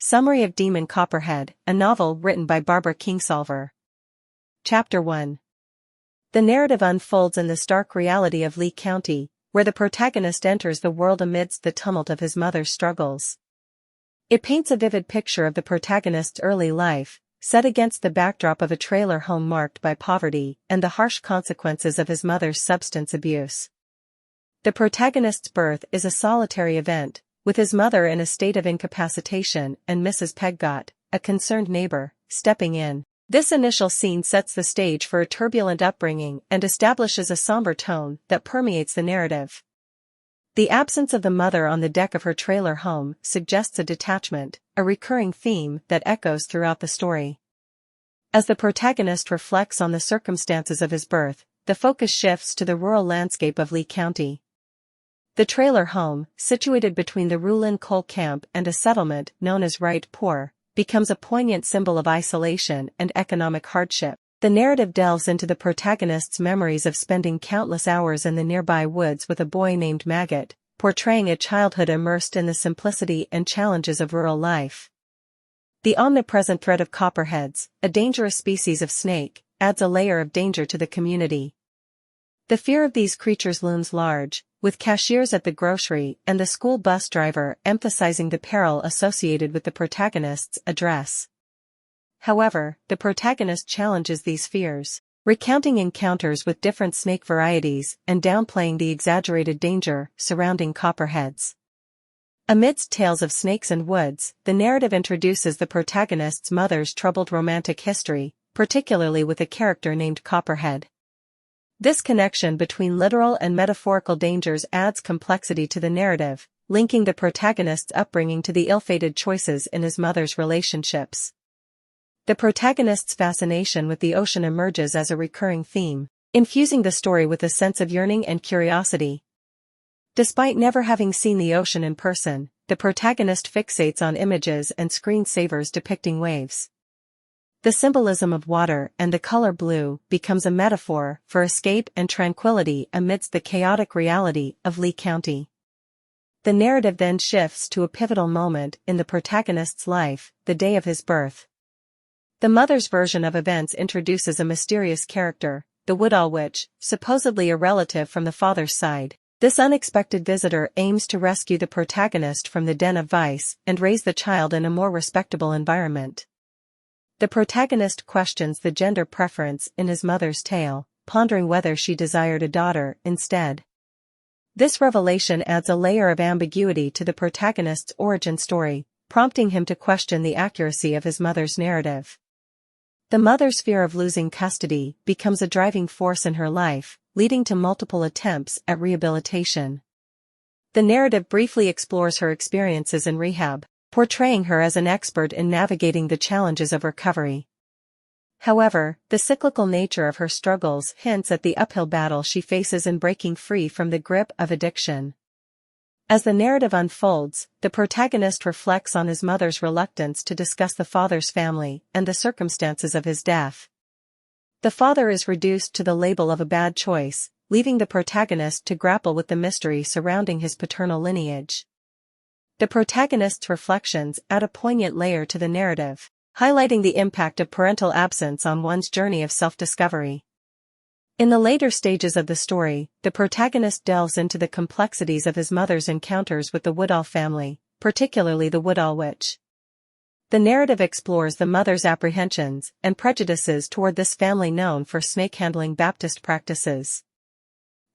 Summary of Demon Copperhead, a novel written by Barbara Kingsolver. Chapter 1. The narrative unfolds in the stark reality of Lee County, where the protagonist enters the world amidst the tumult of his mother's struggles. It paints a vivid picture of the protagonist's early life, set against the backdrop of a trailer home marked by poverty and the harsh consequences of his mother's substance abuse. The protagonist's birth is a solitary event, with his mother in a state of incapacitation and Mrs. Peggot, a concerned neighbor, stepping in. This initial scene sets the stage for a turbulent upbringing and establishes a somber tone that permeates the narrative. The absence of the mother on the deck of her trailer home suggests a detachment, a recurring theme that echoes throughout the story. As the protagonist reflects on the circumstances of his birth, the focus shifts to the rural landscape of Lee County. The trailer home, situated between the Rulin coal camp and a settlement known as Right Poor, becomes a poignant symbol of isolation and economic hardship. The narrative delves into the protagonist's memories of spending countless hours in the nearby woods with a boy named Maggot, portraying a childhood immersed in the simplicity and challenges of rural life. The omnipresent threat of copperheads, a dangerous species of snake, adds a layer of danger to the community. The fear of these creatures looms large, with cashiers at the grocery and the school bus driver emphasizing the peril associated with the protagonist's address. However, the protagonist challenges these fears, recounting encounters with different snake varieties and downplaying the exaggerated danger surrounding copperheads. Amidst tales of snakes and woods, the narrative introduces the protagonist's mother's troubled romantic history, particularly with a character named Copperhead. This connection between literal and metaphorical dangers adds complexity to the narrative, linking the protagonist's upbringing to the ill-fated choices in his mother's relationships. The protagonist's fascination with the ocean emerges as a recurring theme, infusing the story with a sense of yearning and curiosity. Despite never having seen the ocean in person, the protagonist fixates on images and screensavers depicting waves. The symbolism of water and the color blue becomes a metaphor for escape and tranquility amidst the chaotic reality of Lee County. The narrative then shifts to a pivotal moment in the protagonist's life, the day of his birth. The mother's version of events introduces a mysterious character, the Woodall Witch, supposedly a relative from the father's side. This unexpected visitor aims to rescue the protagonist from the den of vice and raise the child in a more respectable environment. The protagonist questions the gender preference in his mother's tale, pondering whether she desired a daughter instead. This revelation adds a layer of ambiguity to the protagonist's origin story, prompting him to question the accuracy of his mother's narrative. The mother's fear of losing custody becomes a driving force in her life, leading to multiple attempts at rehabilitation. The narrative briefly explores her experiences in rehab, portraying her as an expert in navigating the challenges of recovery. However, the cyclical nature of her struggles hints at the uphill battle she faces in breaking free from the grip of addiction. As the narrative unfolds, the protagonist reflects on his mother's reluctance to discuss the father's family and the circumstances of his death. The father is reduced to the label of a bad choice, leaving the protagonist to grapple with the mystery surrounding his paternal lineage. The protagonist's reflections add a poignant layer to the narrative, highlighting the impact of parental absence on one's journey of self-discovery. In the later stages of the story, the protagonist delves into the complexities of his mother's encounters with the Woodall family, particularly the Woodall Witch. The narrative explores the mother's apprehensions and prejudices toward this family known for snake-handling Baptist practices.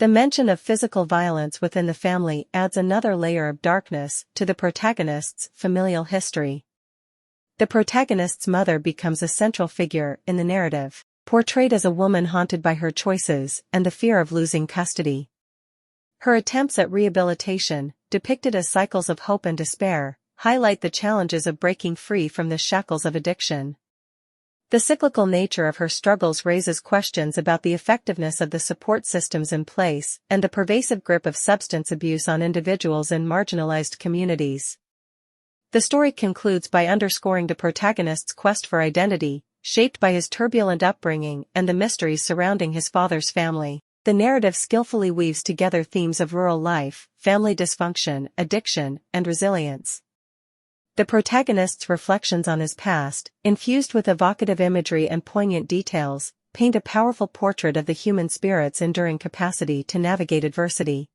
The mention of physical violence within the family adds another layer of darkness to the protagonist's familial history. The protagonist's mother becomes a central figure in the narrative, portrayed as a woman haunted by her choices and the fear of losing custody. Her attempts at rehabilitation, depicted as cycles of hope and despair, highlight the challenges of breaking free from the shackles of addiction. The cyclical nature of her struggles raises questions about the effectiveness of the support systems in place and the pervasive grip of substance abuse on individuals in marginalized communities. The story concludes by underscoring the protagonist's quest for identity, shaped by his turbulent upbringing and the mysteries surrounding his father's family. The narrative skillfully weaves together themes of rural life, family dysfunction, addiction, and resilience. The protagonist's reflections on his past, infused with evocative imagery and poignant details, paint a powerful portrait of the human spirit's enduring capacity to navigate adversity.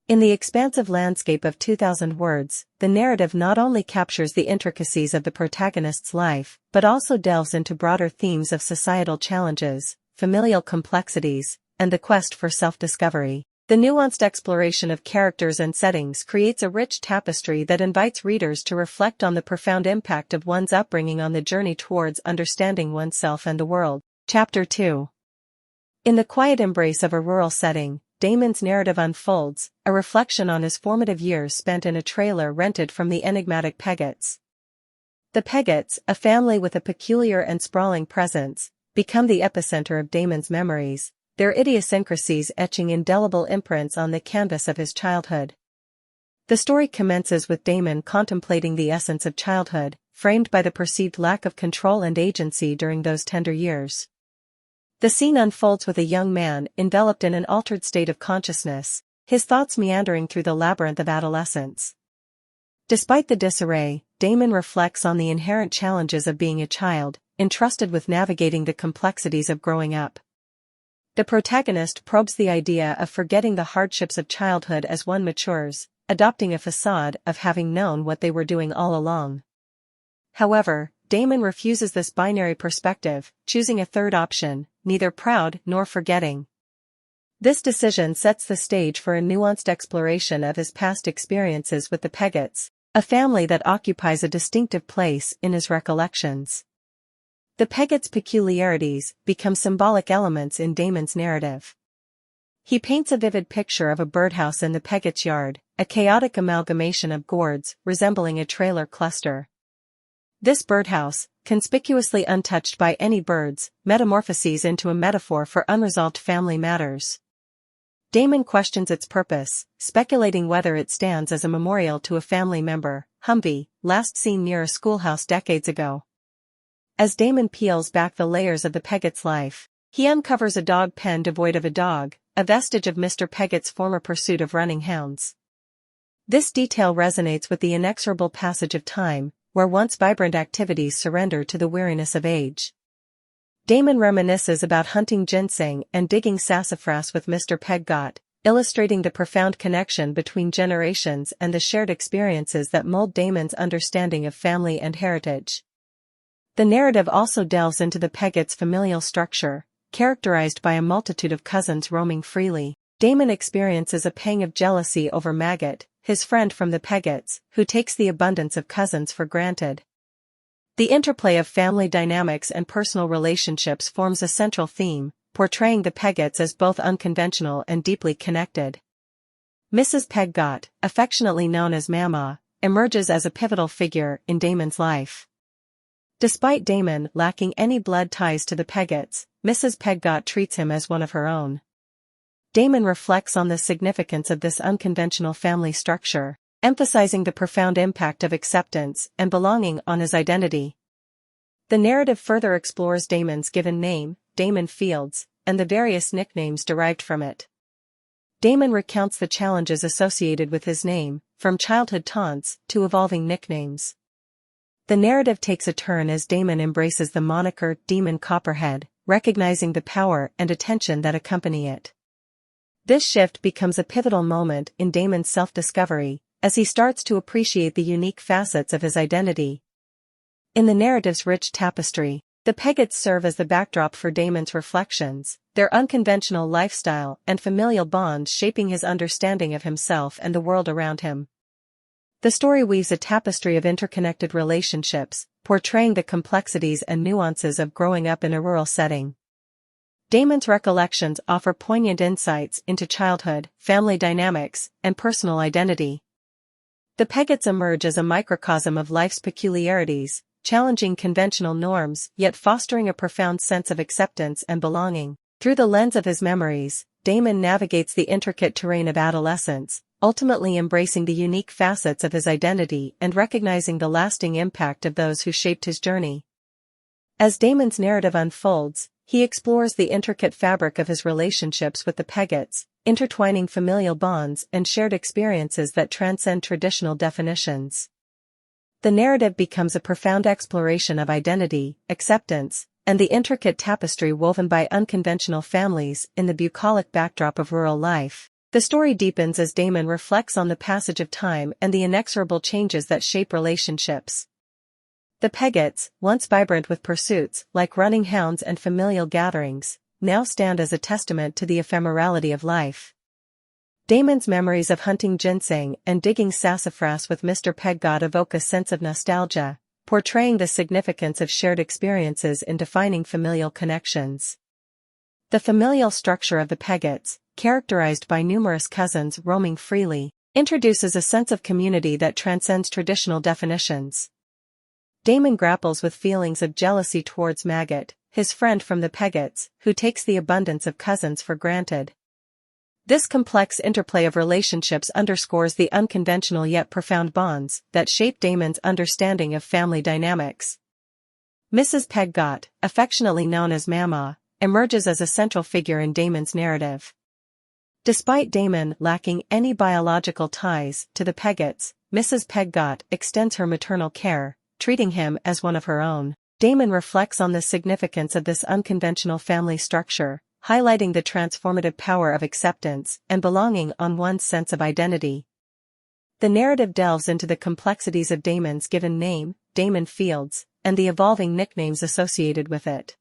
In the expansive landscape of 2,000 words, the narrative not only captures the intricacies of the protagonist's life, but also delves into broader themes of societal challenges, familial complexities, and the quest for self-discovery. The nuanced exploration of characters and settings creates a rich tapestry that invites readers to reflect on the profound impact of one's upbringing on the journey towards understanding oneself and the world. Chapter 2. In the quiet embrace of a rural setting, Damon's narrative unfolds, a reflection on his formative years spent in a trailer rented from the enigmatic Peggotts. The Peggotts, a family with a peculiar and sprawling presence, become the epicenter of Damon's memories, their idiosyncrasies etching indelible imprints on the canvas of his childhood. The story commences with Damon contemplating the essence of childhood, framed by the perceived lack of control and agency during those tender years. The scene unfolds with a young man enveloped in an altered state of consciousness, his thoughts meandering through the labyrinth of adolescence. Despite the disarray, Damon reflects on the inherent challenges of being a child, entrusted with navigating the complexities of growing up. The protagonist probes the idea of forgetting the hardships of childhood as one matures, adopting a facade of having known what they were doing all along. However, Damon refuses this binary perspective, choosing a third option, neither proud nor forgetting. This decision sets the stage for a nuanced exploration of his past experiences with the Peggotts, a family that occupies a distinctive place in his recollections. The Peggotts' peculiarities become symbolic elements in Damon's narrative. He paints a vivid picture of a birdhouse in the Peggotts' yard, a chaotic amalgamation of gourds resembling a trailer cluster. This birdhouse, conspicuously untouched by any birds, metamorphoses into a metaphor for unresolved family matters. Damon questions its purpose, speculating whether it stands as a memorial to a family member, Humvee, last seen near a schoolhouse decades ago. As Damon peels back the layers of the Peggotts' life, he uncovers a dog pen devoid of a dog, a vestige of Mr. Peggotts' former pursuit of running hounds. This detail resonates with the inexorable passage of time, where once vibrant activities surrender to the weariness of age. Damon reminisces about hunting ginseng and digging sassafras with Mr. Peggott, illustrating the profound connection between generations and the shared experiences that mold Damon's understanding of family and heritage. The narrative also delves into the Peggotts' familial structure, characterized by a multitude of cousins roaming freely. Damon experiences a pang of jealousy over Maggot, his friend from the Peggotts, who takes the abundance of cousins for granted. The interplay of family dynamics and personal relationships forms a central theme, portraying the Peggotts as both unconventional and deeply connected. Mrs. Peggott, affectionately known as Mama, emerges as a pivotal figure in Damon's life. Despite Damon lacking any blood ties to the Peggotts, Mrs. Peggott treats him as one of her own. Damon reflects on the significance of this unconventional family structure, emphasizing the profound impact of acceptance and belonging on his identity. The narrative further explores Damon's given name, Damon Fields, and the various nicknames derived from it. Damon recounts the challenges associated with his name, from childhood taunts to evolving nicknames. The narrative takes a turn as Damon embraces the moniker Demon Copperhead, recognizing the power and attention that accompany it. This shift becomes a pivotal moment in Damon's self-discovery, as he starts to appreciate the unique facets of his identity. In the narrative's rich tapestry, the Peggotts serve as the backdrop for Damon's reflections, their unconventional lifestyle and familial bonds shaping his understanding of himself and the world around him. The story weaves a tapestry of interconnected relationships, portraying the complexities and nuances of growing up in a rural setting. Damon's recollections offer poignant insights into childhood, family dynamics, and personal identity. The Peggotts emerge as a microcosm of life's peculiarities, challenging conventional norms yet fostering a profound sense of acceptance and belonging. Through the lens of his memories, Damon navigates the intricate terrain of adolescence, ultimately embracing the unique facets of his identity and recognizing the lasting impact of those who shaped his journey. As Damon's narrative unfolds, he explores the intricate fabric of his relationships with the Peggotts, intertwining familial bonds and shared experiences that transcend traditional definitions. The narrative becomes a profound exploration of identity, acceptance, and the intricate tapestry woven by unconventional families in the bucolic backdrop of rural life. The story deepens as Damon reflects on the passage of time and the inexorable changes that shape relationships. The Peggotts, once vibrant with pursuits like running hounds and familial gatherings, now stand as a testament to the ephemerality of life. Damon's memories of hunting ginseng and digging sassafras with Mr. Pegott evoke a sense of nostalgia, portraying the significance of shared experiences in defining familial connections. The familial structure of the Peggotts, characterized by numerous cousins roaming freely, introduces a sense of community that transcends traditional definitions. Damon grapples with feelings of jealousy towards Maggot, his friend from the Peggotts, who takes the abundance of cousins for granted. This complex interplay of relationships underscores the unconventional yet profound bonds that shape Damon's understanding of family dynamics. Mrs. Pegott, affectionately known as Mama, emerges as a central figure in Damon's narrative. Despite Damon lacking any biological ties to the Peggotts, Mrs. Pegott extends her maternal care, treating him as one of her own. Damon reflects on the significance of this unconventional family structure, highlighting the transformative power of acceptance and belonging on one's sense of identity. The narrative delves into the complexities of Damon's given name, Damon Fields, and the evolving nicknames associated with it.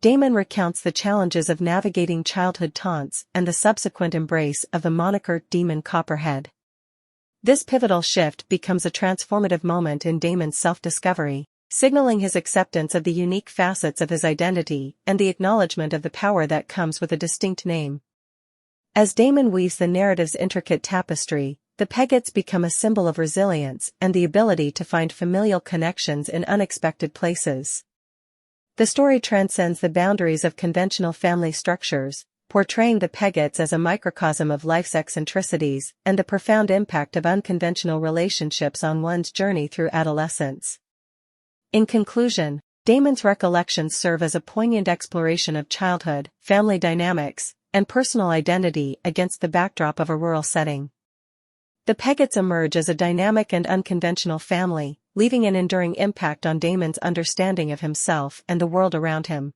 Damon recounts the challenges of navigating childhood taunts and the subsequent embrace of the moniker Demon Copperhead. This pivotal shift becomes a transformative moment in Damon's self-discovery, signaling his acceptance of the unique facets of his identity and the acknowledgement of the power that comes with a distinct name. As Damon weaves the narrative's intricate tapestry, the Peggotts become a symbol of resilience and the ability to find familial connections in unexpected places. The story transcends the boundaries of conventional family structures, portraying the Peggotts as a microcosm of life's eccentricities and the profound impact of unconventional relationships on one's journey through adolescence. In conclusion, Damon's recollections serve as a poignant exploration of childhood, family dynamics, and personal identity against the backdrop of a rural setting. The Peggotts emerge as a dynamic and unconventional family, leaving an enduring impact on Damon's understanding of himself and the world around him.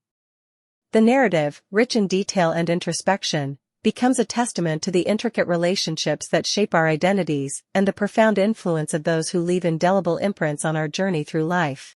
The narrative, rich in detail and introspection, becomes a testament to the intricate relationships that shape our identities and the profound influence of those who leave indelible imprints on our journey through life.